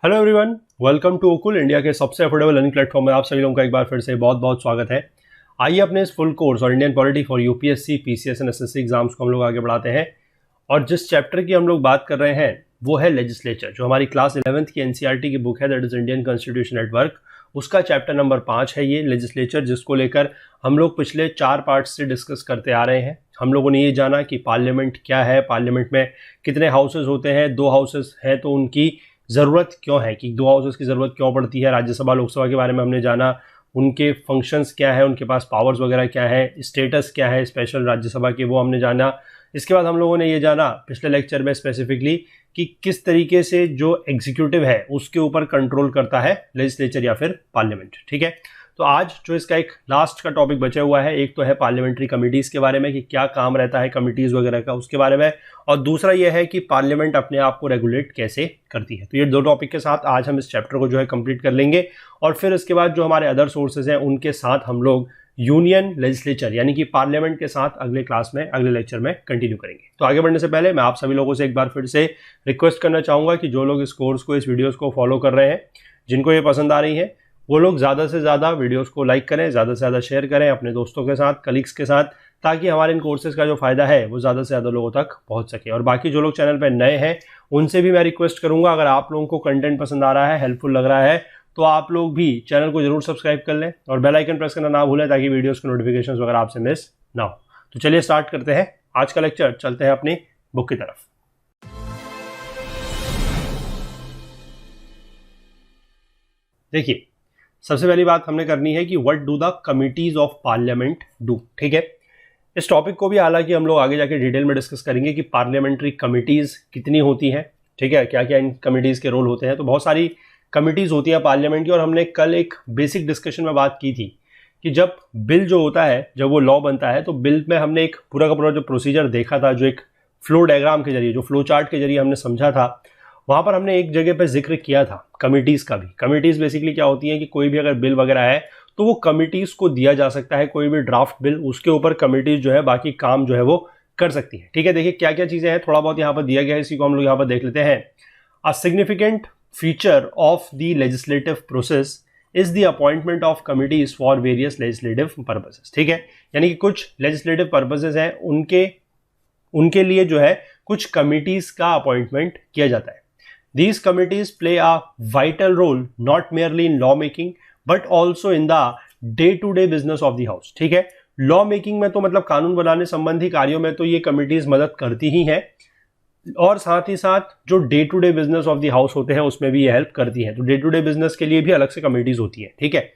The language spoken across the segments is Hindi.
Hello everyone, welcome to Okul, India के सबसे अफोर्डेबल लर्निंग प्लेटफॉर्म में आप सभी लोगों का एक बार फिर से बहुत बहुत स्वागत है। आइए अपने इस फुल कोर्स और Indian polity for UPSC, PCS and SSC exams को हम लोग आगे बढ़ाते हैं। और जिस चैप्टर की हम लोग बात कर रहे हैं वो है लेजिस्लेचर, जो हमारी क्लास 11th की एनसीईआरटी की बुक है, that is Indian constitution at work. उसका चैप्टर नंबर 5 है ये लेजिस्लेचर, जिसको लेकर हम लोग पिछले 4 पार्ट्स से डिस्कस करते आ रहे हैं। हम लोगों ने ये जाना कि पार्लियामेंट क्या है, पार्लियामेंट में कितने हाउसेज होते हैं, 2 हाउसेज हैं तो उनकी ज़रूरत क्यों है, कि 2 हाउसेस की ज़रूरत क्यों पड़ती है। राज्यसभा लोकसभा के बारे में हमने जाना, उनके फंक्शंस क्या है, उनके पास पावर्स वगैरह क्या है, स्टेटस क्या है स्पेशल राज्यसभा के, वो हमने जाना। इसके बाद हम लोगों ने ये जाना पिछले लेक्चर में स्पेसिफिकली कि किस तरीके से जो एग्जीक्यूटिव है उसके ऊपर कंट्रोल करता है लेजिस्लेचर या फिर पार्लियामेंट। ठीक है, तो आज जो इसका एक लास्ट का टॉपिक बचा हुआ है, एक तो है पार्लियामेंट्री कमिटीज़ के बारे में कि क्या काम रहता है कमिटीज़ वगैरह का, उसके बारे में, और दूसरा ये है कि पार्लियामेंट अपने आप को रेगुलेट कैसे करती है। तो ये 2 टॉपिक के साथ आज हम इस चैप्टर को जो है कंप्लीट कर लेंगे, और फिर इसके बाद जो हमारे अदर सोर्सेज हैं उनके साथ हम लोग यूनियन लेजिस्लेचर यानी कि पार्लियामेंट के साथ अगले क्लास में, अगले लेक्चर में कंटिन्यू करेंगे। तो आगे बढ़ने से पहले मैं आप सभी लोगों से एक बार फिर से रिक्वेस्ट करना चाहूँगा कि जो लोग इस कोर्स को, इस वीडियोज़ को फॉलो कर रहे हैं, जिनको ये पसंद आ रही है, वो लोग ज़्यादा से ज़्यादा वीडियोस को लाइक करें, ज़्यादा से ज़्यादा शेयर करें अपने दोस्तों के साथ, कलीग्स के साथ, ताकि हमारे इन कोर्सेज़ का जो फ़ायदा है वो ज़्यादा से ज़्यादा लोगों तक पहुंच सके। और बाकी जो लोग चैनल पर नए हैं उनसे भी मैं रिक्वेस्ट करूंगा, अगर आप लोगों को कंटेंट पसंद आ रहा है, हेल्पफुल लग रहा है, तो आप लोग भी चैनल को जरूर सब्सक्राइब कर लें और बेल आइकन प्रेस करना ना भूलें, ताकि वीडियोज़ के नोटिफिकेशन वगैरह आपसे मिस ना हो। तो चलिए स्टार्ट करते हैं आज का लेक्चर, चलते हैं अपनी बुक की तरफ। देखिए, सबसे पहली बात हमने करनी है कि what do the committees of parliament do. ठीक है, इस टॉपिक को भी हालांकि हम लोग आगे जाके डिटेल में डिस्कस करेंगे कि पार्लियामेंट्री कमिटीज कितनी होती हैं, ठीक है, क्या क्या इन कमिटीज के रोल होते हैं। तो बहुत सारी कमिटीज होती हैं पार्लियामेंट की, और हमने कल एक बेसिक डिस्कशन में बात की थी कि जब बिल जो होता है, जब वो लॉ बनता है, तो बिल में हमने एक पूरा का पूरा जो प्रोसीजर देखा था, जो एक फ्लो डायग्राम के जरिए, जो फ्लो चार्ट के जरिए हमने समझा था, वहाँ पर हमने एक जगह पर जिक्र किया था कमिटीज़ का भी। कमिटीज़ बेसिकली क्या होती हैं कि कोई भी अगर बिल वगैरह है तो वो कमिटीज़ को दिया जा सकता है, कोई भी ड्राफ्ट बिल, उसके ऊपर कमिटीज़ जो है बाकी काम जो है वो कर सकती है। ठीक है, देखिए क्या क्या चीज़ें हैं, थोड़ा बहुत यहाँ पर दिया गया है, इसी को हम लोग यहाँ पर देख लेते हैं। A significant feature of the legislative process is the appointment of committees for various legislative purposes. ठीक है, यानी कि कुछ लेजिस्लेटिव पर्पसेस हैं, उनके लिए जो है कुछ कमिटीज का अपॉइंटमेंट किया जाता है। These committees play a vital role not merely in law making but also in the day-to-day business of the house। ठीक है, लॉ मेकिंग में तो मतलब कानून बनाने संबंधी कार्यों में तो ये कमिटीज मदद करती ही हैं, और साथ ही साथ जो day to day business of the house होते हैं उसमें भी ये हेल्प करती हैं। तो डे टू डे बिजनेस के लिए भी अलग से कमिटीज होती है। ठीक है,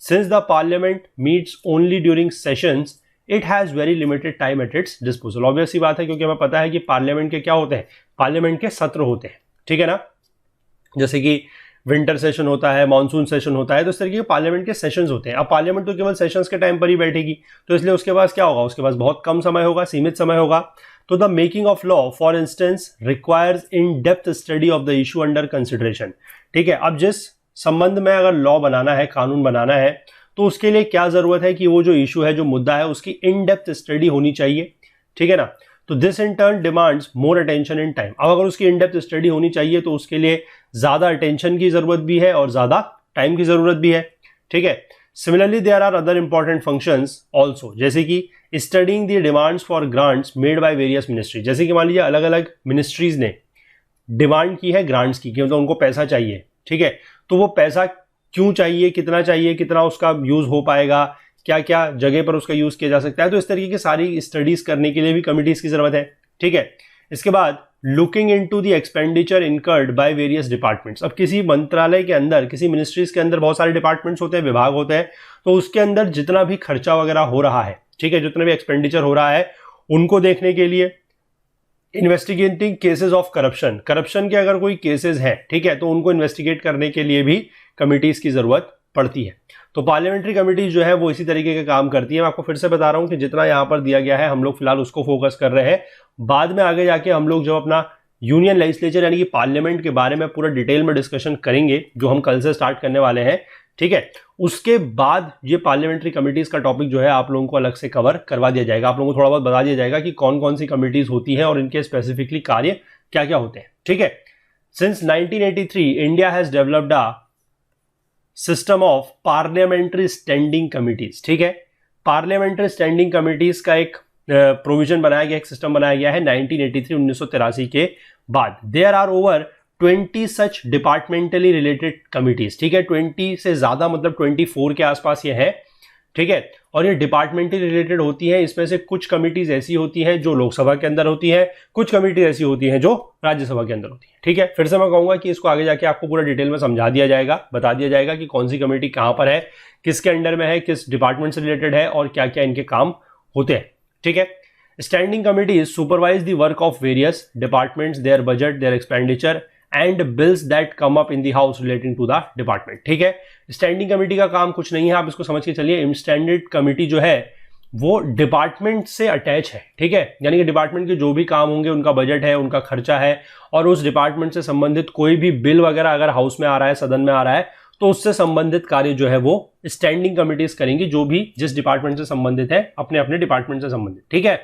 since the parliament meets only during sessions it has very limited time at its disposal. Obvious सी बात है, क्योंकि हमें पता है कि पार्लियामेंट के क्या होते हैं, पार्लियामेंट के सत्र होते हैं। ठीक है ना, जैसे कि विंटर सेशन होता है, मानसून सेशन होता है, तो इस तरीके के पार्लियामेंट के सेशंस होते हैं। अब पार्लियामेंट तो केवल सेशंस के टाइम पर ही बैठेगी, तो इसलिए उसके पास क्या होगा, उसके पास बहुत कम समय होगा, सीमित समय होगा। तो the making of law for instance requires in depth study of the issue under consideration. ठीक है, अब जिस संबंध में अगर लॉ बनाना है, कानून बनाना है, तो उसके लिए क्या जरूरत है कि वो जो इशू है, जो मुद्दा है, उसकी इन डेप्थ स्टडी होनी चाहिए। ठीक है ना, तो this in turn demands more attention in time. अब अगर उसकी इन डेप्थ स्टडी होनी चाहिए तो उसके लिए ज्यादा अटेंशन की जरूरत भी है और ज्यादा टाइम की जरूरत भी है। ठीक है, similarly there are other important functions also, जैसे कि studying the demands for grants made by various ministry. जैसे कि मान लीजिए अलग अलग मिनिस्ट्रीज ने डिमांड की है ग्रांट्स की, मतलब उनको पैसा चाहिए। ठीक है, तो वो पैसा क्यों चाहिए, कितना उसका यूज हो पाएगा, क्या क्या जगह पर उसका यूज किया जा सकता है, तो इस तरीके की सारी स्टडीज करने के लिए भी कमिटीज की जरूरत है। ठीक है, इसके बाद looking into the expenditure incurred by various departments. अब किसी मंत्रालय के अंदर, किसी मिनिस्ट्रीज के अंदर बहुत सारे डिपार्टमेंट्स होते हैं, विभाग होते हैं, तो उसके अंदर जितना भी खर्चा वगैरह हो रहा है, ठीक है, जितना भी एक्सपेंडिचर हो रहा है, उनको देखने के लिए इन्वेस्टिगेटिंग केसेस ऑफ करप्शन के अगर कोई केसेस हैं, ठीक है, तो उनको इन्वेस्टिगेट करने के लिए भी कमिटीज की जरूरत पड़ती है। तो पार्लियामेंट्री कमिटीज जो है वो इसी तरीके के काम करती है। मैं आपको फिर से बता रहा हूं कि जितना यहां पर दिया गया है हम लोग फिलहाल उसको फोकस कर रहे हैं। बाद में आगे जाके हम लोग जब अपना यूनियन लेजिस्लेचर यानी कि पार्लियामेंट के बारे में पूरा डिटेल में डिस्कशन करेंगे, जो हम कल से स्टार्ट करने वाले हैं, ठीक है, उसके बाद ये पार्लियामेंट्री कमिटीज का टॉपिक जो है आप लोगों को अलग से कवर करवा दिया जाएगा। आप लोगों को थोड़ा बहुत बता दिया जाएगा कि कौन कौन सी कमिटीज होती हैं और इनके स्पेसिफिकली कार्य क्या क्या होते हैं। ठीक है, since 1983 India has developed a system of parliamentary standing committees. ठीक है, पार्लियामेंट्री स्टैंडिंग कमिटीज का एक प्रोविजन बनाया गया, एक सिस्टम बनाया गया है 1983 के बाद। There are over 20 such departmentally related committees. ठीक है, 20 से ज्यादा मतलब 24 के आसपास ये है। ठीक है, और ये डिपार्टमेंटली रिलेटेड होती है। इसमें से कुछ कमिटीज ऐसी होती हैं जो लोकसभा के अंदर होती है, कुछ कमिटीज ऐसी होती हैं जो राज्यसभा के अंदर होती है। ठीक है, फिर से मैं कहूंगा कि इसको आगे जाके आपको पूरा डिटेल में समझा दिया जाएगा, बता दिया जाएगा कि कौन सी कमेटी कहां पर है, किसके अंडर में है, किस डिपार्टमेंट से रिलेटेड है और क्या क्या इनके काम होते हैं। ठीक है, standing committees supervise the work of various departments, their budget, their expenditure and bills that come up in the house relating to the department. ठीक है, स्टैंडिंग कमेटी का काम कुछ नहीं है, आप इसको समझ के चलिए। स्टैंडिंग कमेटी जो है वो डिपार्टमेंट से अटैच है। ठीक है, यानी कि डिपार्टमेंट के जो भी काम होंगे, उनका बजट है, उनका खर्चा है, और उस डिपार्टमेंट से संबंधित कोई भी बिल वगैरह अगर हाउस में आ रहा है, सदन में आ रहा है, तो उससे संबंधित कार्य जो है वो स्टैंडिंग कमिटीज करेंगी, जो भी जिस डिपार्टमेंट से संबंधित है, अपने अपने डिपार्टमेंट से संबंधित। ठीक है,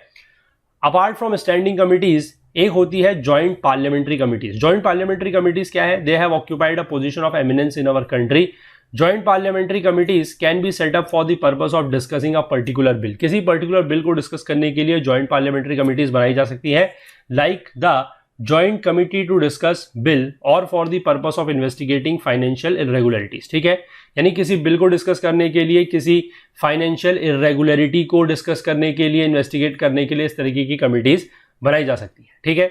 अपार्ट फ्रॉम स्टैंडिंग कमिटीज एक होती है joint parliamentary committees. Joint parliamentary committees क्या है? They have occupied a position of eminence in our country. Joint parliamentary committees can be set up for the purpose of discussing a particular bill. किसी पर्टिकुलर बिल को डिस्कस करने के लिए जॉइंट पार्लियामेंट्री कमिटीज बनाई जा सकती है, like the joint committee to discuss bill और for the purpose of investigating financial irregularities. ठीक है, यानी किसी बिल को डिस्कस करने के लिए, किसी फाइनेंशियल इरेगुलरिटी को डिस्कस करने के लिए, इन्वेस्टिगेट करने के लिए इस तरीके की कमिटीज बनाई जा सकती है। ठीक है,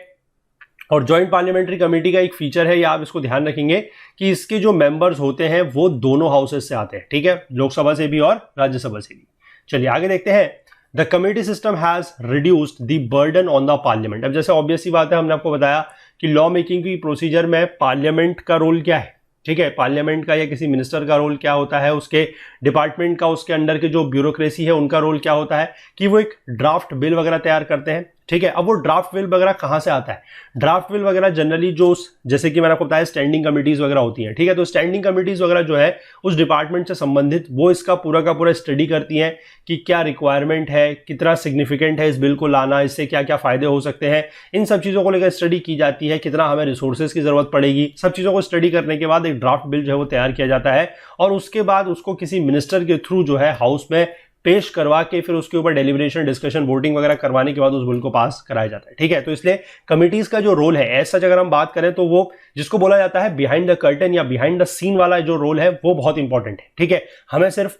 और जॉइंट पार्लियामेंट्री कमेटी का एक फीचर है, या आप इसको ध्यान रखेंगे कि इसके जो मेंबर्स होते हैं वो दोनों हाउसेस से आते हैं। ठीक है, लोकसभा से भी और राज्यसभा से भी। चलिए आगे देखते हैं। The committee system has reduced the burden on the parliament. अब जैसे ऑब्वियस सी बात है, हमने आपको बताया कि लॉ मेकिंग की प्रोसीजर में पार्लियामेंट का रोल क्या है। ठीक है, पार्लियामेंट का या किसी मिनिस्टर का रोल क्या होता है, उसके डिपार्टमेंट का, उसके अंडर के जो ब्यूरोक्रेसी है उनका रोल क्या होता है, कि वो एक ड्राफ्ट बिल वगैरह तैयार करते हैं। ठीक है, अब वो ड्राफ्ट बिल वगैरह कहां से आता है? ड्राफ्ट बिल वगैरह जनरली जो जैसे कि मैंने आपको बताया स्टैंडिंग कमिटीज वगैरह होती हैं। ठीक है, तो स्टैंडिंग कमिटीज वगैरह जो है उस डिपार्टमेंट से संबंधित, वो इसका पूरा का पूरा स्टडी करती हैं कि क्या रिक्वायरमेंट है, कितना सिग्निफिकेंट है इस बिल को लाना, इससे क्या क्या फायदे हो सकते हैं, इन सब चीजों को लेकर स्टडी की जाती है। कितना हमें रिसोर्सेज की जरूरत पड़ेगी, सब चीजों को स्टडी करने के बाद एक ड्राफ्ट बिल जो है वो तैयार किया जाता है, और उसके बाद उसको किसी मिनिस्टर के थ्रू जो है हाउस में पेश करवा के फिर उसके ऊपर डेलिब्रेशन, डिस्कशन, वोटिंग वगैरह करवाने के बाद उस बिल को पास कराया जाता है। ठीक है, तो इसलिए कमिटीज का जो रोल है, ऐसा अगर हम बात करें तो वो जिसको बोला जाता है बिहाइंड द कर्टन या बिहाइंड द सीन वाला जो रोल है वो बहुत इंपॉर्टेंट है। ठीक है, हमें सिर्फ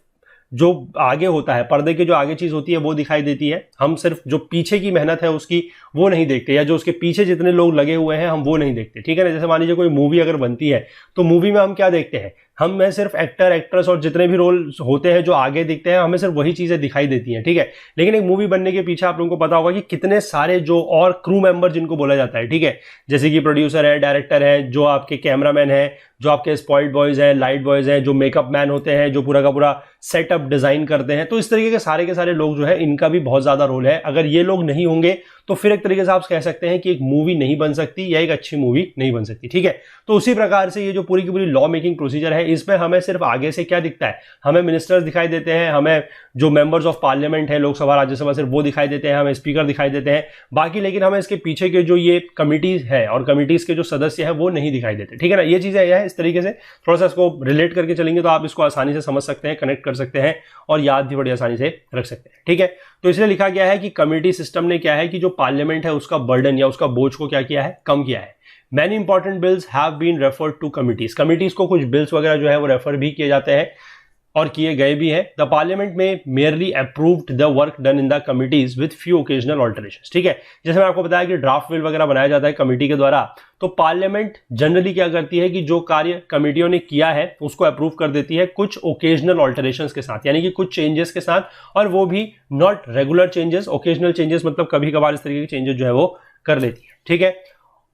जो आगे होता है, पर्दे के जो आगे चीज होती है वो दिखाई देती है, हम सिर्फ जो पीछे की मेहनत है उसकी वो नहीं देखते, या जो उसके पीछे जितने लोग लगे हुए हैं हम वो नहीं देखते। ठीक है ना, जैसे मान लीजिए कोई मूवी अगर बनती है तो मूवी में हम क्या देखते हैं, हमें सिर्फ एक्टर, एक्ट्रेस और जितने भी रोल होते हैं जो आगे दिखते हैं, हमें सिर्फ वही चीजें दिखाई देती हैं। ठीक है, लेकिन एक मूवी बनने के पीछे आप लोगों को पता होगा कि कितने सारे जो और क्रू मेंबर जिनको बोला जाता है। ठीक है, जैसे कि प्रोड्यूसर है, डायरेक्टर है, जो आपके कैमरामैन है, जो आपके स्पॉइल्ड बॉयज हैं, लाइट बॉयज हैं, जो मेकअप मैन होते हैं, जो पूरा का पूरा सेटअप डिजाइन करते हैं, तो इस तरीके के सारे लोग जो है इनका भी बहुत ज्यादा रोल है। अगर ये लोग नहीं होंगे तो फिर एक तरीके से आप कह सकते हैं कि एक मूवी नहीं बन सकती या एक अच्छी मूवी नहीं बन सकती। ठीक है, तो उसी प्रकार से ये जो पूरी की पूरी लॉ मेकिंग प्रोसीजर है, इसमें हमें सिर्फ आगे से क्या दिखता है, हमें मिनिस्टर्स दिखाई देते हैं, हमें जो मेंबर्स ऑफ पार्लियामेंट है, लोकसभा राज्यसभा, सिर्फ वो दिखाई देते हैं, हमें स्पीकर दिखाई देते हैं, बाकी लेकिन हमें इसके पीछे के जो ये कमिटीज है और कमिटीज के जो सदस्य है वो नहीं दिखाई देते। ठीक है ना, ये चीजें यह है, इस तरीके से थोड़ा सा इसको रिलेट करके चलेंगे तो आप इसको आसानी से समझ सकते हैं, कनेक्ट कर सकते हैं और याद भी बड़ी आसानी से रख सकते हैं। ठीक है, तो इसलिए लिखा गया है कि कमिटी सिस्टम ने क्या है कि जो पार्लियामेंट है उसका बर्डन या उसका बोझ को क्या किया है, कम किया है। Many important bills have been referred to committees. Committees को कुछ बिल्स वगैरह जो है वो रेफर भी किए जाते हैं और किए गए भी हैं। द पार्लियामेंट में merely approved the work done in the committees with few occasional alterations. ठीक है, जैसे मैं आपको बताया कि ड्राफ्ट बिल वगैरह बनाया जाता है कमेटी के द्वारा, तो पार्लियामेंट जनरली क्या करती है कि जो कार्य कमेटियों ने किया है उसको अप्रूव कर देती है कुछ ओकेजनल ऑल्टरेशंस के साथ, यानी कि कुछ चेंजेस के साथ, और वो भी not regular changes. Occasional changes मतलब कभी कभार इस तरीके के चेंजेस जो है वो कर लेती है। ठीक है,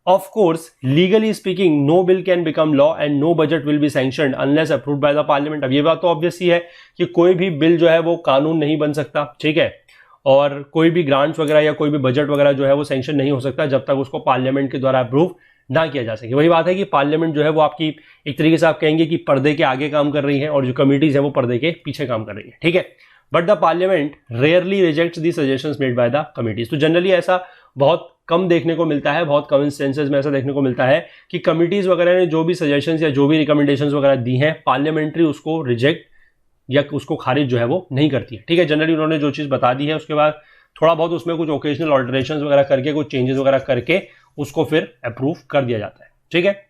Of course, legally speaking, no bill can become law and no budget will be sanctioned unless approved by the parliament. अब ये बात तो ऑब्वियस ही है कि कोई भी बिल जो है वो कानून नहीं बन सकता। ठीक है, और कोई भी ग्रांट्स वगैरह या कोई भी बजट वगैरह जो है वो सैंक्शन नहीं हो सकता जब तक उसको पार्लियामेंट के द्वारा अप्रूव ना किया जा सके। वही बात है कि पार्लियामेंट जो है वो आपकी एक तरीके से आप कहेंगे कि पर्दे के आगे काम कर रही है और जो कमिटीज है वो पर्दे के पीछे काम कर रही है। ठीक है, but the parliament rarely rejects the suggestions made by the committees. तो जनरली ऐसा बहुत कम देखने को मिलता है, बहुत कम इंस्टेंसेस में ऐसा देखने को मिलता है कि कमिटीज वगैरह ने जो भी सजेशंस या जो भी रिकमेंडेशंस वगैरह दी हैं, पार्लियामेंट्री उसको रिजेक्ट या उसको खारिज जो है वो नहीं करती है। ठीक है, जनरली उन्होंने जो चीज़ बता दी है उसके बाद थोड़ा बहुत उसमें कुछ ओकेजनल ऑल्टरेशंस वगैरह करके, कुछ चेंजेस वगैरह करके उसको फिर अप्रूव कर दिया जाता है। ठीक है,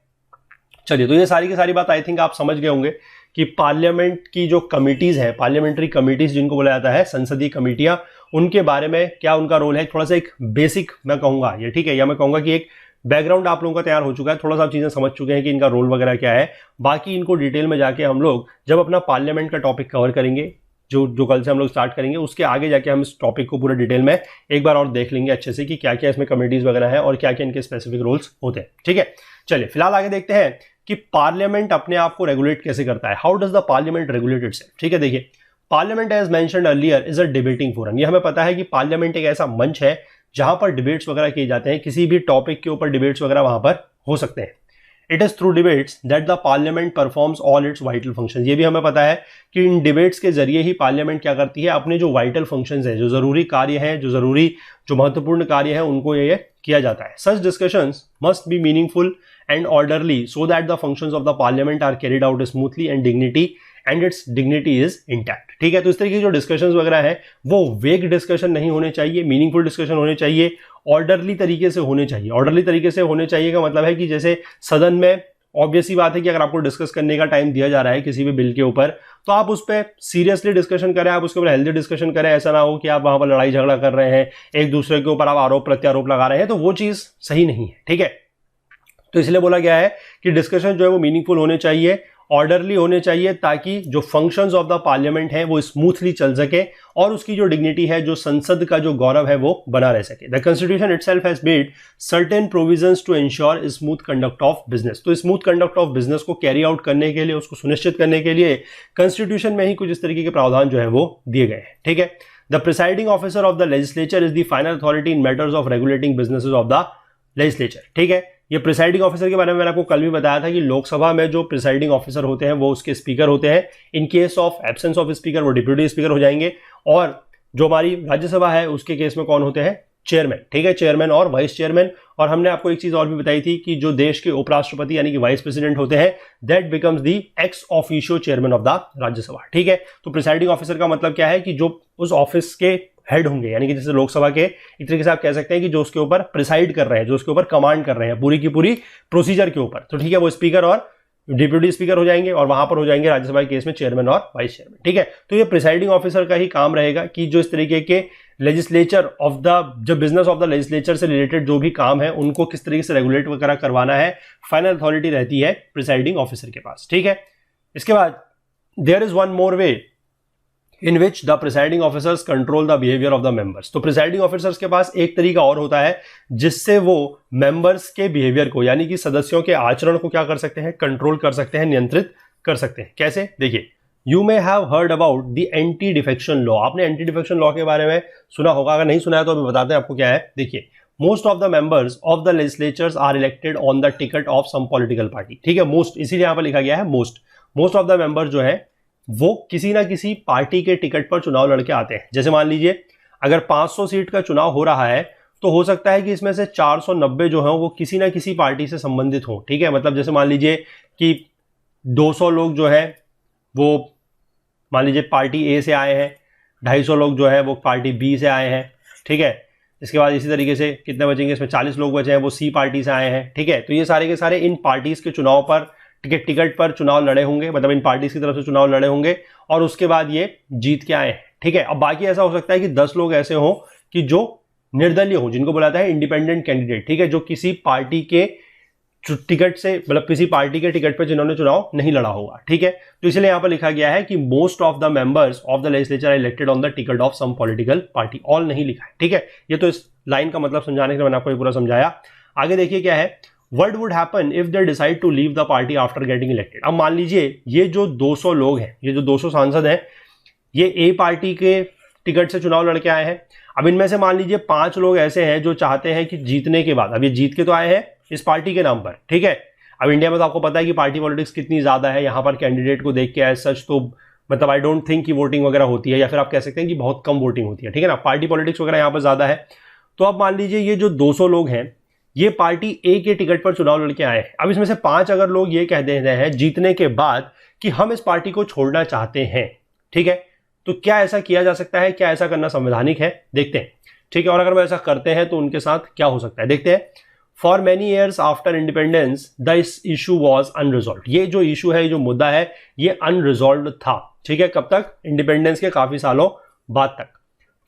चलिए, तो ये सारी की सारी बात आई थिंक आप समझ गए होंगे कि पार्लियामेंट की जो कमिटीज है, पार्लियामेंट्री कमिटीज जिनको बोला जाता है, संसदीय कमेटियां, उनके बारे में क्या उनका रोल है। थोड़ा सा एक बेसिक मैं कहूंगा ये, ठीक है, या मैं कहूंगा कि एक बैकग्राउंड आप लोगों का तैयार हो चुका है, थोड़ा सा आप चीजें समझ चुके हैं कि इनका रोल वगैरह क्या है। बाकी इनको डिटेल में जाके हम लोग जब अपना पार्लियामेंट का टॉपिक कवर करेंगे, जो कल से हम लोग स्टार्ट करेंगे, उसके आगे जाके हम इस टॉपिक को पूरा डिटेल में एक बार और देख लेंगे अच्छे से कि क्या क्या इसमें कमिटीज वगैरह है और क्या क्या इनके स्पेसिफिक रोल्स होते हैं। ठीक है, चलिए फिलहाल आगे देखते हैं कि पार्लियामेंट अपने आप को रेगुलेट कैसे करता है। How does the parliament regulate itself. ठीक है, देखिए, parliament as mentioned earlier is a debating forum. ये हमें पता है कि पार्लियामेंट एक ऐसा मंच है जहां पर डिबेट्स वगैरह किए जाते हैं, किसी भी टॉपिक के ऊपर डिबेट्स वगैरह वहां पर हो सकते हैं। It is through debates that the parliament performs all it's vital functions. ये भी हमें पता है कि इन डिबेट्स के जरिए ही पार्लियामेंट क्या करती है, अपने जो वाइटल फंक्शंस हैं, जो जरूरी कार्य हैं, जो महत्वपूर्ण कार्य है, उनको ये किया जाता है। Such discussions must be meaningful and orderly so that the functions of the parliament are carried out smoothly and its dignity is intact। ठीक है, तो इस तरीके की जो डिस्कशंस वगैरह है वो वेग डिस्कशन नहीं होने चाहिए, मीनिंगफुल डिस्कशन होने चाहिए, ऑर्डरली तरीके से होने चाहिए। ऑर्डरली तरीके से होने चाहिए का मतलब है कि जैसे सदन में ऑब्वियस ही बात है कि अगर आपको डिस्कस करने का टाइम दिया जा रहा है किसी भी बिल के ऊपर, तो आप उस पर सीरियसली डिस्कशन करें, आप उसके ऊपर हेल्दी डिस्कशन करें। ऐसा ना हो कि आप वहां पर लड़ाई झगड़ा कर रहे हैं, एक दूसरे के ऊपर आप आरोप प्रत्यारोप लगा रहे हैं, तो वो चीज सही नहीं है। ठीक है, तो इसलिए बोला गया है कि डिस्कशन जो है वो मीनिंगफुल होने चाहिए, ऑर्डरली होने चाहिए, ताकि जो फंक्शंस ऑफ द पार्लियामेंट है वो स्मूथली चल सके और उसकी जो डिग्निटी है, जो संसद का जो गौरव है, वो बना रह सके। The constitution itself has made certain provisions to ensure smooth conduct of business. तो स्मूथ कंडक्ट ऑफ बिजनेस को कैरी आउट करने के लिए, उसको सुनिश्चित करने के लिए कॉन्स्टिट्यूशन में ही कुछ इस तरीके के प्रावधान जो है वो दिए गए हैं। ठीक है, the presiding officer of the legislature is the final authority in matters of regulating businesses of the legislature. ठीक है, ये प्रिसाइडिंग ऑफिसर के बारे में मैंने आपको कल भी बताया था कि लोकसभा में जो प्रिसाइडिंग ऑफिसर होते हैं वो उसके स्पीकर होते हैं। In case of absence of speaker वो डिप्यूटी स्पीकर हो जाएंगे। और जो हमारी राज्यसभा है उसके केस में कौन होते हैं, चेयरमैन। ठीक है, चेयरमैन और वाइस चेयरमैन। और हमने आपको एक चीज और भी बताई थी कि जो देश के उपराष्ट्रपति यानी कि वाइस प्रेसिडेंट होते हैं, that becomes the ex officio chairman of the Rajya Sabha. ठीक है, तो प्रिसाइडिंग ऑफिसर का मतलब क्या है कि जो उस ऑफिस के हेड होंगे, यानी कि जैसे लोकसभा के, एक तरीके से आप कह सकते हैं कि जो उसके ऊपर प्रिसाइड कर रहे हैं, जो उसके ऊपर कमांड कर रहे हैं पूरी की पूरी प्रोसीजर के ऊपर। तो ठीक है, वो स्पीकर और डिप्यूटी स्पीकर हो जाएंगे और वहां पर हो जाएंगे राज्यसभा के केस में चेयरमैन और वाइस चेयरमैन। ठीक है, तो ये प्रिसाइडिंग ऑफिसर का ही काम रहेगा कि जो इस तरीके के लेजिस्लेचर ऑफ द, जो बिजनेस ऑफ द लेजिस्लेचर से रिलेटेड जो भी काम है उनको किस तरीके से रेगुलेट वगैरह करवाना है, फाइनल अथॉरिटी रहती है प्रिसाइडिंग ऑफिसर के पास। ठीक है, इसके बाद there is one more way in which the presiding officers control the behavior of the members। तो presiding officers के पास एक तरीका और होता है जिससे वो members के behavior को, यानी कि सदस्यों के आचरण को क्या कर सकते हैं, कंट्रोल कर सकते हैं, नियंत्रित कर सकते हैं। कैसे, देखिए, you may have heard about the anti defection law. आपने एंटी डिफेक्शन लॉ के बारे में सुना होगा, अगर नहीं सुना है तो अभी बताते हैं आपको क्या है। देखिए, most of the members of the legislatures are elected on the ticket of some political party. ठीक है, मोस्ट इसीलिए यहां पर लिखा गया है मोस्ट ऑफ द मेंबर्स जो है वो किसी ना किसी पार्टी के टिकट पर चुनाव लड़के आते हैं। जैसे मान लीजिए अगर 500 सीट का चुनाव हो रहा है तो हो सकता है कि इसमें से 490 जो है वो किसी ना किसी पार्टी से संबंधित हो। ठीक है, मतलब जैसे मान लीजिए कि 200 लोग जो है वो मान लीजिए पार्टी ए से आए हैं, 250 लोग जो है वो पार्टी बी से आए हैं। ठीक है, इसके बाद इसी तरीके से कितने बचेंगे, इसमें 40 लोग बचे हैं वो सी पार्टी से आए हैं। ठीक है, तो ये सारे के सारे इन पार्टीज के चुनाव पर टिकट पर चुनाव लड़े होंगे, मतलब इन पार्टीज की तरफ से चुनाव लड़े होंगे और उसके बाद ये जीत के आए हैं। ठीक है, अब बाकी ऐसा हो सकता है कि 10 लोग ऐसे हों कि जो निर्दलीय हो, जिनको बुलाता है इंडिपेंडेंट कैंडिडेट। ठीक है, जो किसी पार्टी के टिकट से, मतलब किसी पार्टी के टिकट पर जिन्होंने चुनाव नहीं लड़ा होगा। ठीक है, तो इसलिए यहां पर लिखा गया है कि most of the members of the legislature are elected on the ticket of some political party. All नहीं लिखा है। ठीक है, ये तो इस लाइन का मतलब समझाने के लिए मैंने आपको ये पूरा समझाया। आगे देखिए क्या है, What would happen if they decide to leave the party after getting elected? अब मान लीजिए ये जो 200 लोग हैं, ये जो 200 सांसद हैं, ये ए पार्टी के टिकट से चुनाव लड़के आए हैं। अब इनमें से मान लीजिए 5 लोग ऐसे हैं जो चाहते हैं कि जीतने के बाद, अब ये जीत के तो आए हैं इस पार्टी के नाम पर। ठीक है, अब इंडिया में तो आपको पता है कि पार्टी पॉलिटिक्स कितनी ज्यादा है, यहाँ पर कैंडिडेट को देख के एज सच तो मतलब आई डोंट थिंक कि वोटिंग वगैरह होती है, या फिर आप कह सकते हैं कि बहुत कम वोटिंग होती है। ठीक है ना, पार्टी पॉलिटिक्स वगैरह यहाँ पर ज्यादा है। तो अब मान लीजिए ये जो 200 लोग हैं ये पार्टी ए के टिकट पर चुनाव लड़के आए हैं। अब इसमें से 5 अगर लोग ये कह दे रहे हैं जीतने के बाद कि हम इस पार्टी को छोड़ना चाहते हैं, ठीक है, तो क्या ऐसा किया जा सकता है? क्या ऐसा करना संवैधानिक है? देखते हैं, ठीक है। और अगर वो ऐसा करते हैं तो उनके साथ क्या हो सकता है, देखते हैं। For many years after independence this issue was unresolved. ये जो इशू है, जो मुद्दा है, ये अनरिजॉल्व था, ठीक है। कब तक? इंडिपेंडेंस के काफी सालों बाद तक।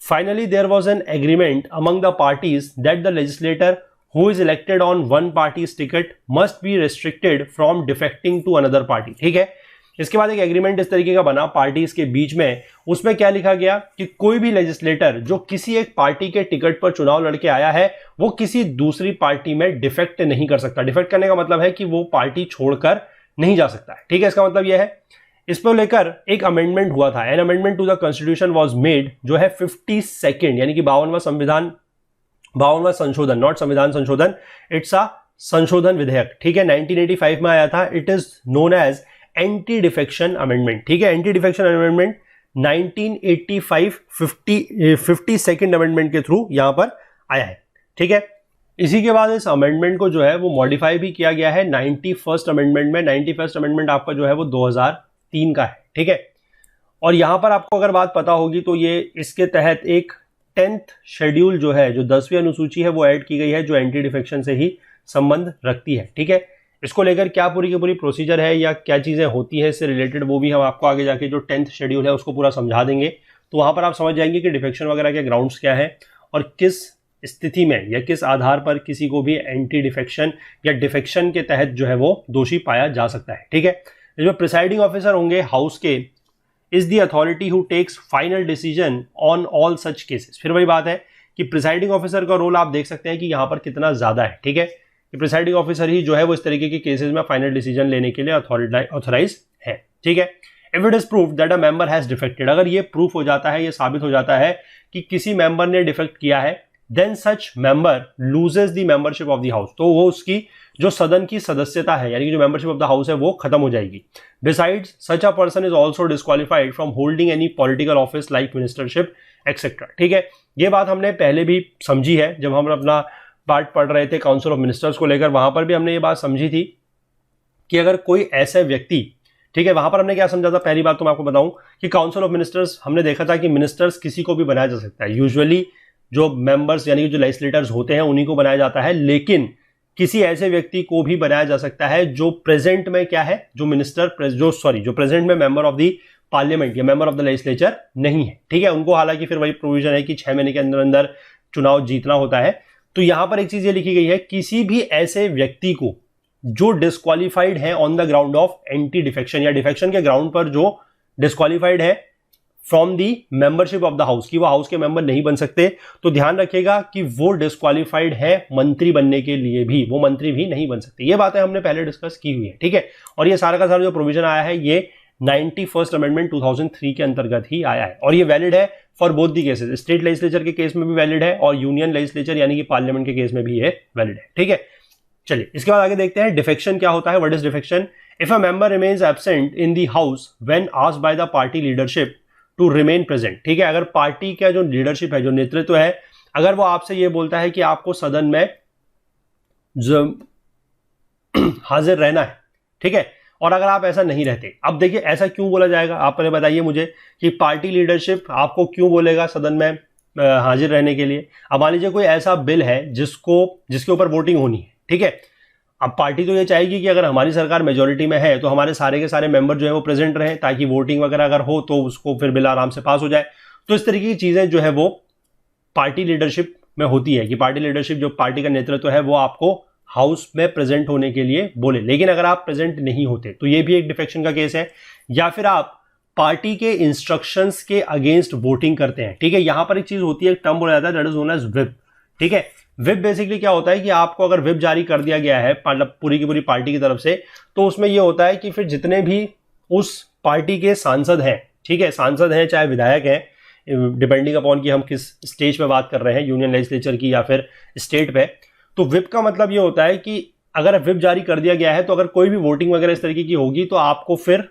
Finally there was an agreement among the parties that the legislator who is elected on one party's ticket must be restricted from defecting to another party, ठीक है। इसके बाद एक एग्रीमेंट इस तरीके का बना पार्टीज के बीच में। उसमें क्या लिखा गया कि कोई भी लेजिस्लेटर जो किसी एक पार्टी के टिकट पर चुनाव लड़के आया है वो किसी दूसरी पार्टी में डिफेक्ट नहीं कर सकता। डिफेक्ट करने का मतलब है कि वो पार्टी छोड़कर नहीं जा सकता है, ठीक है। इसका मतलब यह है, इस पर लेकर एक अमेंडमेंट हुआ था। An amendment to the constitution was made, जो है 52nd यानी कि 52वां संशोधन, नॉट संविधान संशोधन, इट्स अ संशोधन विधेयक, ठीक है। 1985 में आया था। It is known as anti defection amendment, ठीक है। Anti defection amendment 1985 52nd amendment के थ्रू यहां पर आया है, ठीक है। इसी के बाद इस अमेंडमेंट को जो है वो मॉडिफाई भी किया गया है 91st अमेंडमेंट में। 91st अमेंडमेंट आपका जो है वो 2003 का है, ठीक है। और यहां पर आपको अगर बात पता होगी तो ये इसके तहत एक 10th शेड्यूल जो है, जो 10वीं अनुसूची है, वो ऐड की गई है, जो एंटी डिफेक्शन से ही संबंध रखती है, ठीक है। इसको लेकर क्या पूरी की पूरी प्रोसीजर है या क्या चीजें होती है इससे रिलेटेड, वो भी हम आपको आगे जाके जो 10th शेड्यूल है उसको पूरा समझा देंगे। तो वहां पर आप समझ जाएंगे कि डिफेक्शन वगैरह के ग्राउंड्स क्या है और किस स्थिति में या किस आधार पर किसी को भी एंटी डिफेक्शन या डिफेक्शन के तहत जो है वो दोषी पाया जा सकता है, ठीक है। जो प्रिसाइडिंग ऑफिसर होंगे हाउस के, is the authority who takes final decision on all such cases. फिर वही बात है कि प्रिसाइडिंग ऑफिसर का रोल आप देख सकते हैं कि यहां पर कितना ज्यादा है, ठीक है। कि प्रिसाइडिंग ऑफिसर ही जो है वो इस तरीके के केसेस में फाइनल डिसीजन लेने के लिए ऑथराइज है, ठीक है। If it is prove that a member has defected, अगर ये प्रूफ हो जाता है, ये साबित हो जाता है कि किसी मेंबर ने डिफेक्ट किया है, then such member loses the membership of the house, तो वो उसकी जो सदन की सदस्यता है यानी कि जो मेंबरशिप ऑफ द हाउस है वो खत्म हो जाएगी। Besides such a person is also disqualified from holding any political office like ministership etcetera, ठीक है। ये बात हमने पहले भी समझी है जब हम अपना पार्ट पढ़ रहे थे काउंसिल ऑफ मिनिस्टर्स को लेकर। वहां पर भी हमने ये बात समझी थी कि अगर कोई ऐसे व्यक्ति, ठीक है, वहां पर हमने क्या समझा था, पहली बात तो मैं आपको बताऊं कि काउंसिल ऑफ मिनिस्टर्स हमने देखा था कि मिनिस्टर्स किसी को भी बनाया जा सकता है। यूजुअली जो मेंबर्स यानी कि जो लेजिस्लेटर्स होते हैं उन्हीं को बनाया जाता है, लेकिन किसी ऐसे व्यक्ति को भी बनाया जा सकता है जो प्रेजेंट में क्या है, जो प्रेजेंट में मेंबर ऑफ द पार्लियामेंट या मेंबर ऑफ द लेजिस्लेचर नहीं है, ठीक है। उनको हालांकि फिर वही प्रोविजन है कि 6 महीने के अंदर अंदर चुनाव जीतना होता है। तो यहां पर एक चीज ये लिखी गई है, किसी भी ऐसे व्यक्ति को जो डिस्क्वालिफाइड है on the ground of anti defection या डिफेक्शन के ग्राउंड पर जो डिस्क्वालिफाइड है from the membership of the house, की वो हाउस के मेंबर नहीं बन सकते। तो ध्यान रखिएगा कि वो डिस्क्वालिफाइड है मंत्री बनने के लिए भी, वो मंत्री भी नहीं बन सकते। ये बातें हमने पहले डिस्कस की हुई है, ठीक है। और ये सारा का सारा जो प्रोविजन आया है ये 91st अमेंडमेंट 2003 के अंतर्गत ही आया है और ये वैलिड है for both the cases. State legislature के केस में भी वैलिड है और यूनियन लेजिस्लेचर यानी कि पार्लियामेंट के केस में भी ये वैलिड है, ठीक है। चलिए इसके बाद आगे देखते हैं डिफेक्शन क्या होता है। What is defection? If a member remains absent in the house when asked by the party leadership to remain present, ठीक है। अगर पार्टी का जो लीडरशिप है, जो नेतृत्व है, अगर वो आपसे ये बोलता है कि आपको सदन में हाजिर रहना है, ठीक है, और अगर आप ऐसा नहीं रहते, अब देखिए ऐसा क्यों बोला जाएगा, आप पहले बताइए मुझे कि पार्टी लीडरशिप आपको क्यों बोलेगा सदन में हाजिर रहने के लिए। अब मान लीजिए कोई ऐसा बिल है जिसके ऊपर वोटिंग होनी है, ठीक है। अब पार्टी तो ये चाहेगी कि अगर हमारी सरकार मेजोरिटी में है तो हमारे सारे के सारे मेंबर जो है वो प्रेजेंट रहें, ताकि वोटिंग वगैरह अगर हो तो उसको फिर बिल आराम से पास हो जाए। तो इस तरीके की चीजें जो है वो पार्टी लीडरशिप में होती है कि पार्टी लीडरशिप, जो पार्टी का नेतृत्व है, वो आपको हाउस में प्रेजेंट होने के लिए बोले। लेकिन अगर आप प्रेजेंट नहीं होते तो ये भी एक डिफेक्शन का केस है। या फिर आप पार्टी के इंस्ट्रक्शंस के अगेंस्ट वोटिंग करते हैं, ठीक है। यहां पर एक चीज होती है, एक टर्म बोला जाता है, that is known as whip, ठीक है। व्हिप बेसिकली क्या होता है कि आपको अगर व्हिप जारी कर दिया गया है मतलब पूरी की पूरी पार्टी की तरफ से, तो उसमें यह होता है कि फिर जितने भी उस पार्टी के सांसद हैं, ठीक है, सांसद हैं चाहे विधायक हैं, डिपेंडिंग अपॉन कि हम किस स्टेज पे बात कर रहे हैं, यूनियन लेजिस्लेचर की या फिर स्टेट पे। तो व्हिप का मतलब ये होता है कि अगर व्हिप जारी कर दिया गया है तो अगर कोई भी वोटिंग वगैरह इस तरीके की होगी तो आपको फिर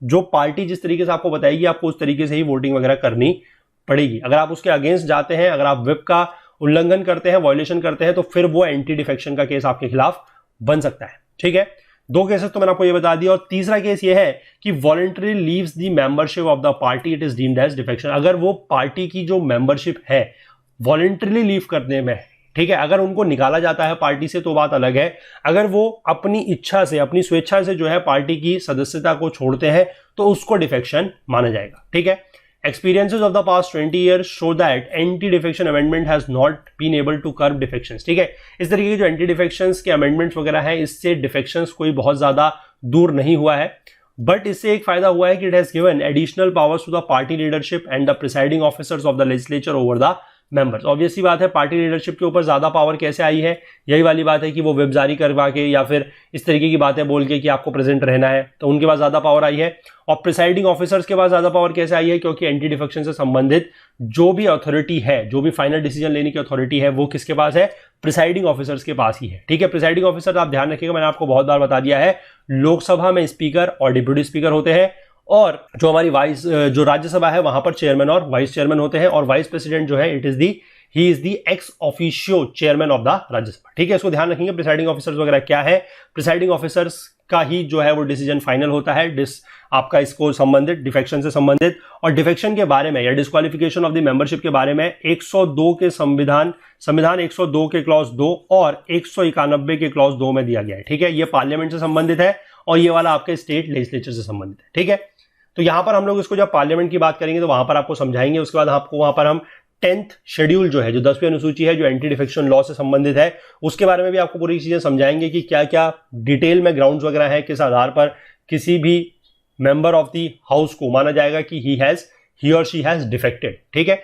जो पार्टी जिस तरीके से आपको बताएगी आपको उस तरीके से ही वोटिंग वगैरह करनी पड़ेगी। अगर आप उसके अगेंस्ट जाते हैं, अगर आप व्हिप का उल्लंघन करते हैं, वॉयलेशन करते हैं, तो फिर वो एंटी डिफेक्शन का केस आपके खिलाफ बन सकता है। ठीक है, 2 केसेस तो मैंने आपको ये बता दिया। और तीसरा केस ये है कि voluntary leaves the membership of the party, it is deemed as defection. अगर वो पार्टी की जो मेंबरशिप है वॉलंटरीली लीव करने में, ठीक है, अगर उनको निकाला जाता है पार्टी से तो बात अलग है। अगर वो अपनी इच्छा से, अपनी स्वेच्छा से जो है पार्टी की सदस्यता को छोड़ते हैं तो उसको डिफेक्शन माना जाएगा। ठीक है, experiences of the past 20 years show that anti-defection amendment has not been able to curb defections। ठीक है, इस तरीके के जो एंटी डिफेक्शंस के अमेंडमेंट्स वगैरह हैं, इससे डिफेक्शंस कोई बहुत ज्यादा दूर नहीं हुआ है। बट इससे एक फायदा हुआ है कि it has given additional powers to the party leadership and the presiding officers of the legislature over the members. Obviously बात है, पार्टी लीडरशिप के ऊपर ज्यादा पावर कैसे आई है? यही वाली बात है कि वो व्हिप जारी करवा के या फिर इस तरीके की बातें बोल के कि आपको प्रेजेंट रहना है, तो उनके पास ज्यादा पावर आई है। और प्रिसाइडिंग ऑफिसर्स के पास ज्यादा पावर कैसे आई है? क्योंकि एंटी डिफेक्शन से संबंधित जो भी अथॉरिटी है, जो भी फाइनल डिसीजन लेने की अथॉरिटी है, वो किसके पास है? प्रिसाइडिंग ऑफिसर्स के पास ही है। ठीक है, प्रिसाइडिंग ऑफिसर आप ध्यान रखिएगा, मैंने आपको बहुत बार बता दिया है, लोकसभा में स्पीकर और डिप्टी स्पीकर होते हैं, और जो हमारी जो राज्यसभा है वहां पर चेयरमैन और वाइस चेयरमैन होते हैं, और वाइस प्रेसिडेंट जो है he is the ex officio chairman of the Rajya Sabha. ठीक है, इसको ध्यान रखेंगे। प्रिसाइडिंग ऑफिसर्स वगैरह क्या है? प्रिसाइडिंग ऑफिसर्स का ही जो है वो डिसीजन फाइनल होता है आपका इसको संबंधित, डिफेक्शन से संबंधित। और डिफेक्शन के बारे में या डिस्क्वालिफिकेशन ऑफ द मेंबरशिप के बारे में 102 के संविधान 102 के क्लॉज 2 और 191 के क्लॉज 2 में दिया गया है। ठीक है, ये पार्लियामेंट से संबंधित है और ये वाला आपके स्टेट लेजिस्लेचर से संबंधित है। ठीक है, तो यहां पर हम लोग इसको जब पार्लियामेंट की बात करेंगे तो वहां पर आपको समझाएंगे। उसके बाद आपको वहां पर हम 10th शेड्यूल जो है, जो 10वीं अनुसूची है, जो एंटी डिफेक्शन लॉ से संबंधित है, उसके बारे में भी आपको पूरी चीजें समझाएंगे कि क्या क्या डिटेल में ग्राउंड्स वगैरह है, किस आधार पर किसी भी मेंबर ऑफ द हाउस को माना जाएगा कि ही और शी हैज डिफेक्टेड। ठीक है,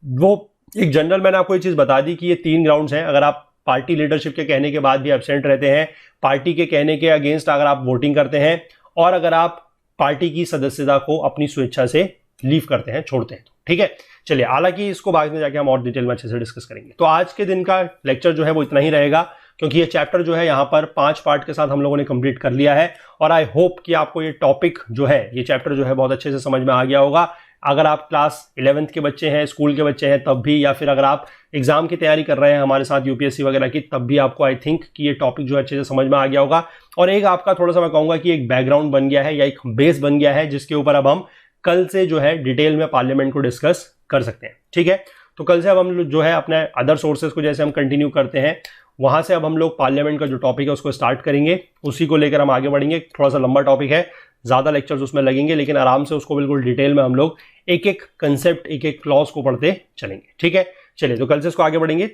वो एक जनरल मैंने आपको ये चीज बता दी कि ये 3 ग्राउंड्स हैं। अगर आप पार्टी लीडरशिप के कहने के बाद भी एब्सेंट रहते हैं, पार्टी के कहने के अगेंस्ट अगर आप वोटिंग करते हैं, और अगर आप पार्टी की सदस्यता को अपनी स्वेच्छा से लीव करते हैं, छोड़ते हैं। ठीक है, चलिए, हालांकि इसको बाद में जाके हम और डिटेल में अच्छे से डिस्कस करेंगे। तो आज के दिन का लेक्चर जो है वो इतना ही रहेगा, क्योंकि ये चैप्टर जो है यहाँ पर 5 पार्ट के साथ हम लोगों ने कंप्लीट कर लिया है। और आई होप कि आपको ये टॉपिक जो है, ये चैप्टर जो है बहुत अच्छे से समझ में आ गया होगा। अगर आप क्लास 11th के बच्चे हैं, स्कूल के बच्चे हैं तब भी, या फिर अगर आप एग्जाम की तैयारी कर रहे हैं हमारे साथ यूपीएससी वगैरह की, तब भी आपको आई थिंक कि ये टॉपिक जो है अच्छे से समझ में आ गया होगा। और एक आपका थोड़ा सा मैं कहूंगा कि एक बैकग्राउंड बन गया है या एक बेस बन गया है, जिसके ऊपर अब हम कल से जो है डिटेल में पार्लियामेंट को डिस्कस कर सकते हैं। ठीक है, तो कल से अब हम जो है अपने अदर सोर्सेज को जैसे हम कंटिन्यू करते हैं, वहां से अब हम लोग पार्लियामेंट का जो टॉपिक है उसको स्टार्ट करेंगे, उसी को लेकर हम आगे बढ़ेंगे। थोड़ा सा लंबा टॉपिक है, ज्यादा लेक्चर्स उसमें लगेंगे, लेकिन आराम से उसको बिल्कुल डिटेल में हम लोग एक एक कंसेप्ट, एक एक क्लॉज को पढ़ते चलेंगे। ठीक है, चलिए, तो कल से इसको आगे बढ़ेंगे।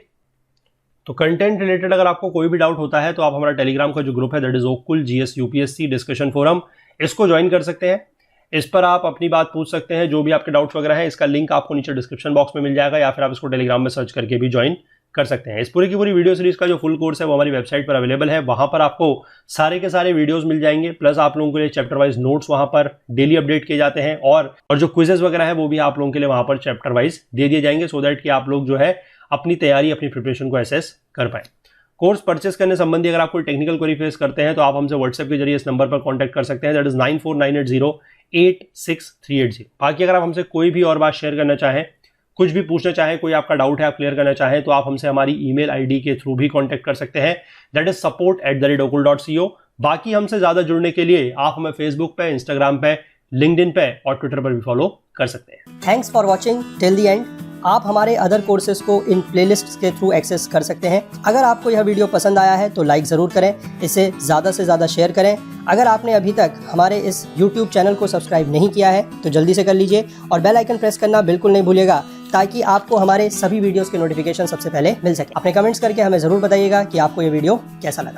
तो कंटेंट रिलेटेड अगर आपको कोई भी डाउट होता है तो आप हमारा टेलीग्राम का जो ग्रुप है, that is Okul GS UPSC discussion forum, इसको ज्वाइन कर सकते हैं। इस पर आप अपनी बात पूछ सकते हैं, जो भी आपके डाउट्स वगैरह है, इसका लिंक आपको नीचे डिस्क्रिप्शन बॉक्स में मिल जाएगा, या फिर आप इसको टेलीग्राम में सर्च करके भी ज्वाइन कर सकते हैं। इस पूरी की पूरी वीडियो सीरीज का जो फुल कोर्स है वो हमारी वेबसाइट पर अवेलेबल है, वहां पर आपको सारे के सारे वीडियोस मिल जाएंगे, प्लस आप लोगों के लिए चैप्टर वाइज नोट्स वहां पर डेली अपडेट किए जाते हैं, और जो क्विजेस वगैरह है वो भी आप लोगों के लिए वहां पर चैप्टर वाइज दे दिए जाएंगे, सो दैट कि आप लोग जो है अपनी तैयारी, अपनी प्रिपरेशन को एसेस कर पाए। कोर्स परचेस करने संबंधी अगर आप कोई टेक्निकल क्वेरी फेस करते हैं तो आप हमसे व्हाट्सएप के जरिए इस नंबर पर कॉन्टैक्ट कर सकते हैं, दैट इज 9498086380। बाकी अगर आप हमसे कोई भी और बात शेयर करना चाहें, कुछ भी पूछना चाहें, कोई आपका डाउट है आप क्लियर करना चाहें, तो आप हमसे हमारी ईमेल आईडी के थ्रू भी कांटेक्ट कर सकते हैं, दैट इज support@okul.co। बाकी हमसे ज्यादा जुड़ने के लिए आप हमें फेसबुक पे, इंस्टाग्राम पे, लिंक्डइन पे और ट्विटर पर भी फॉलो कर सकते हैं। Thanks for watching till the end. आप हमारे अदर कोर्सेज को इन प्लेलिस्ट्स के थ्रू एक्सेस कर सकते हैं। अगर आपको यह वीडियो पसंद आया है तो लाइक ज़रूर करें, इसे ज़्यादा से ज़्यादा शेयर करें। अगर आपने अभी तक हमारे इस YouTube चैनल को सब्सक्राइब नहीं किया है तो जल्दी से कर लीजिए, और बेल आइकन प्रेस करना बिल्कुल नहीं भूलिएगा, ताकि आपको हमारे सभी वीडियोस के नोटिफिकेशन सबसे पहले मिल सके। अपने कमेंट्स करके हमें ज़रूर बताइएगा कि आपको ये वीडियो कैसा लगा।